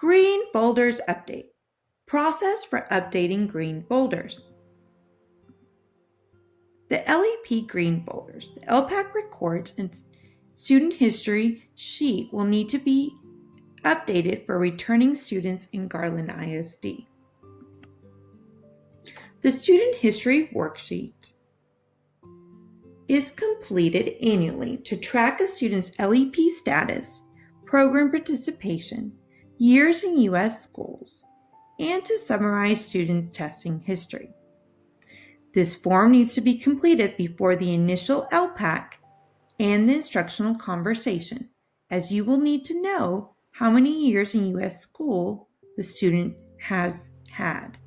Green Folders Update. Process for updating green folders. The LEP Green Folders, the LPAC records and student history sheet will need to be updated for returning students in Garland ISD. The student history worksheet is completed annually to track a student's LEP status, program participation, years in U.S. schools, and to summarize students' testing history. This form needs to be completed before the initial LPAC and the instructional conversation, as you will need to know how many years in U.S. school the student has had.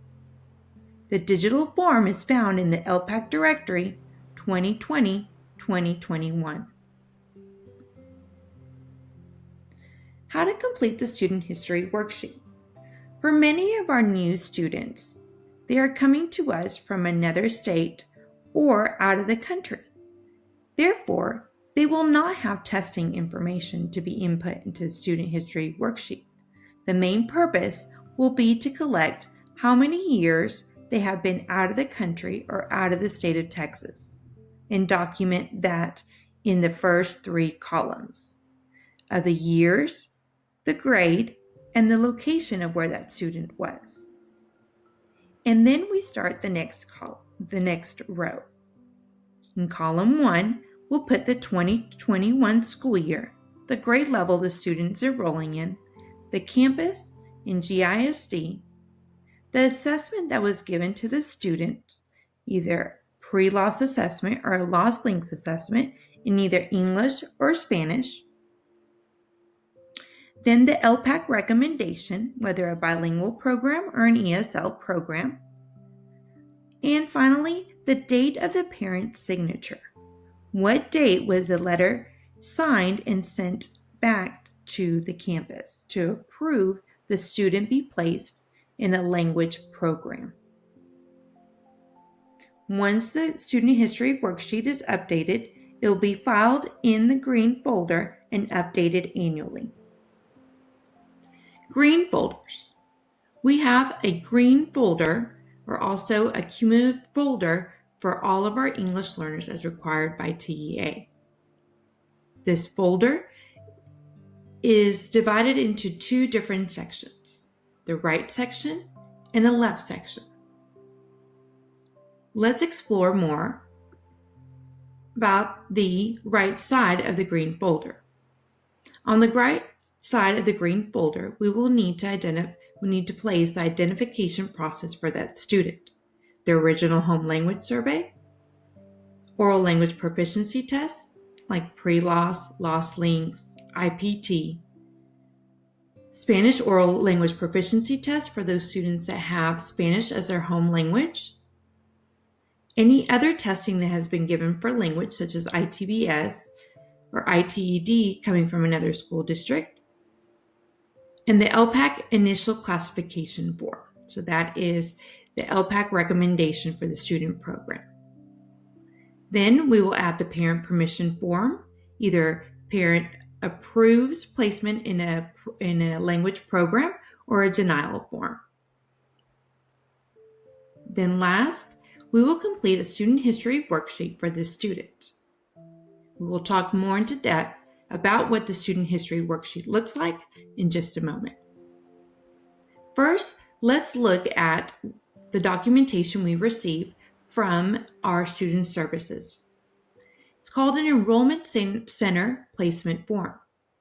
The digital form is found in the LPAC directory 2020-2021. How to complete the student history worksheet. For many of our new students, they are coming to us from another state or out of the country. Therefore, they will not have testing information to be input into the student history worksheet. The main purpose will be to collect how many years they have been out of the country or out of the state of Texas and document that in the first 3 columns of the years, the grade, and the location of where that student was. And then we start the next row. In column 1, we'll put the 2021 school year, the grade level the student is enrolling in, the campus in GISD, the assessment that was given to the student, either pre-loss assessment or a loss links assessment in either English or Spanish, then the LPAC recommendation, whether a bilingual program or an ESL program, and finally, the date of the parent's signature. What date was the letter signed and sent back to the campus to approve the student be placed in a language program? Once the student history worksheet is updated, it will be filed in the green folder and updated annually. Green folders. We have a green folder or also a cumulative folder for all of our English learners as required by TEA. This folder is divided into 2 different sections, the right section and the left section. Let's explore more about the right side of the green folder. On the right side of the green folder, we will need to place the identification process for that student. The original home language survey, oral language proficiency tests like pre-loss, loss links, IPT, Spanish oral language proficiency test for those students that have Spanish as their home language, any other testing that has been given for language such as ITBS or ITED coming from another school district, and the LPAC initial classification form. So that is the LPAC recommendation for the student program. Then we will add the parent permission form. Either parent approves placement in a language program or a denial form. Then last, we will complete a student history worksheet for this student. We will talk more into depth about what the student history worksheet looks like in just a moment. First, let's look at the documentation we receive from our student services. It's called an Enrollment Center Placement Form.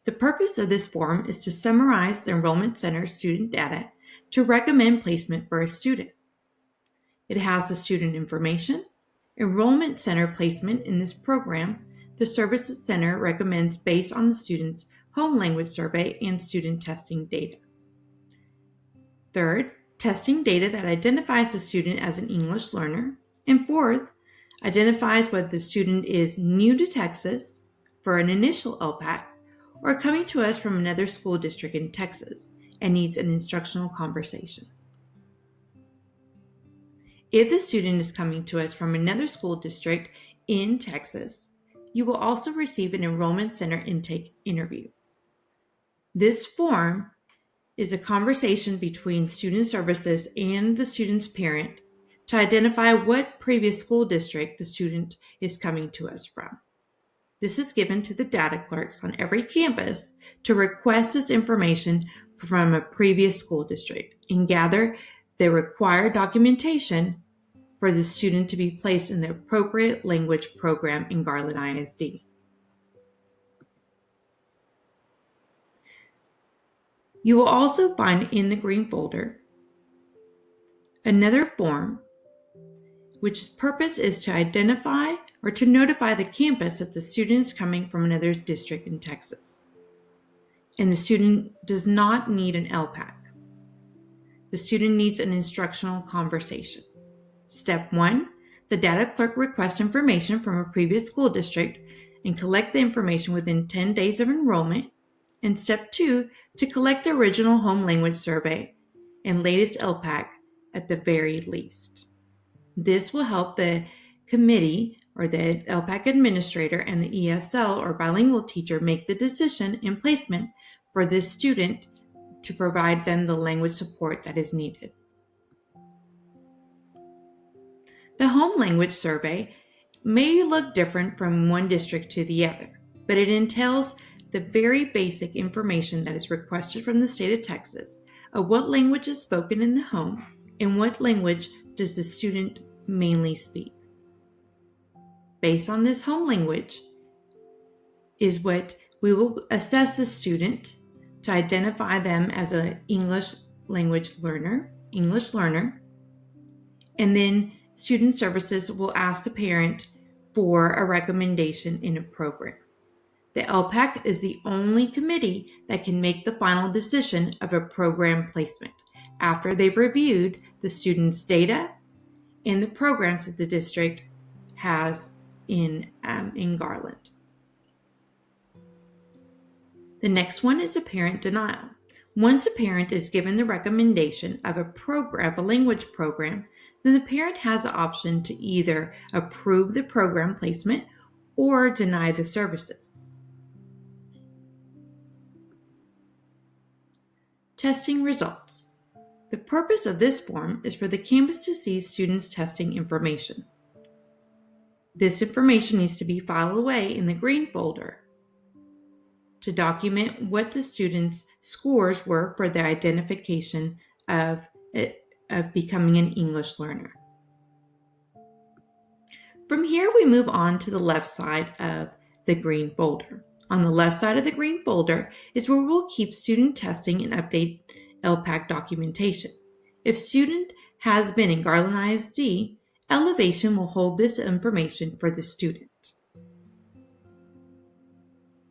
The purpose of this form is to summarize the Enrollment Center student data to recommend placement for a student. It has the student information, Enrollment Center placement in this program. The Services Center recommends based on the student's home language survey and student testing data. Third, testing data that identifies the student as an English learner. And fourth, identifies whether the student is new to Texas for an initial LPAC or coming to us from another school district in Texas and needs an instructional conversation. If the student is coming to us from another school district in Texas, you will also receive an Enrollment Center intake interview. This form is a conversation between student services and the student's parent to identify what previous school district the student is coming to us from. This is given to the data clerks on every campus to request this information from a previous school district and gather the required documentation for the student to be placed in the appropriate language program in Garland ISD. You will also find in the green folder another form which purpose is to identify or to notify the campus that the student is coming from another district in Texas. And the student does not need an LPAC. The student needs an instructional conversation. Step 1, the data clerk requests information from a previous school district and collect the information within 10 days of enrollment. And step 2, to collect the original home language survey and latest LPAC at the very least. This will help the committee or the LPAC administrator and the ESL or bilingual teacher make the decision and placement for this student to provide them the language support that is needed. The home language survey may look different from one district to the other, but it entails the very basic information that is requested from the state of Texas of what language is spoken in the home and what language does the student mainly speak. Based on this home language is what we will assess the student to identify them as an English learner, and then student services will ask the parent for a recommendation in a program. The LPAC is the only committee that can make the final decision of a program placement after they've reviewed the student's data and the programs that the district has in Garland. The next one is a parent denial. Once a parent is given the recommendation of a language program, then the parent has the option to either approve the program placement or deny the services. Testing results. The purpose of this form is for the campus to see students' testing information. This information needs to be filed away in the green folder to document what the students' scores were for their identification of becoming an English learner. From here, we move on to the left side of the green folder. On the left side of the green folder is where we'll keep student testing and update LPAC documentation. If student has been in Garland ISD, Elevation will hold this information for the student.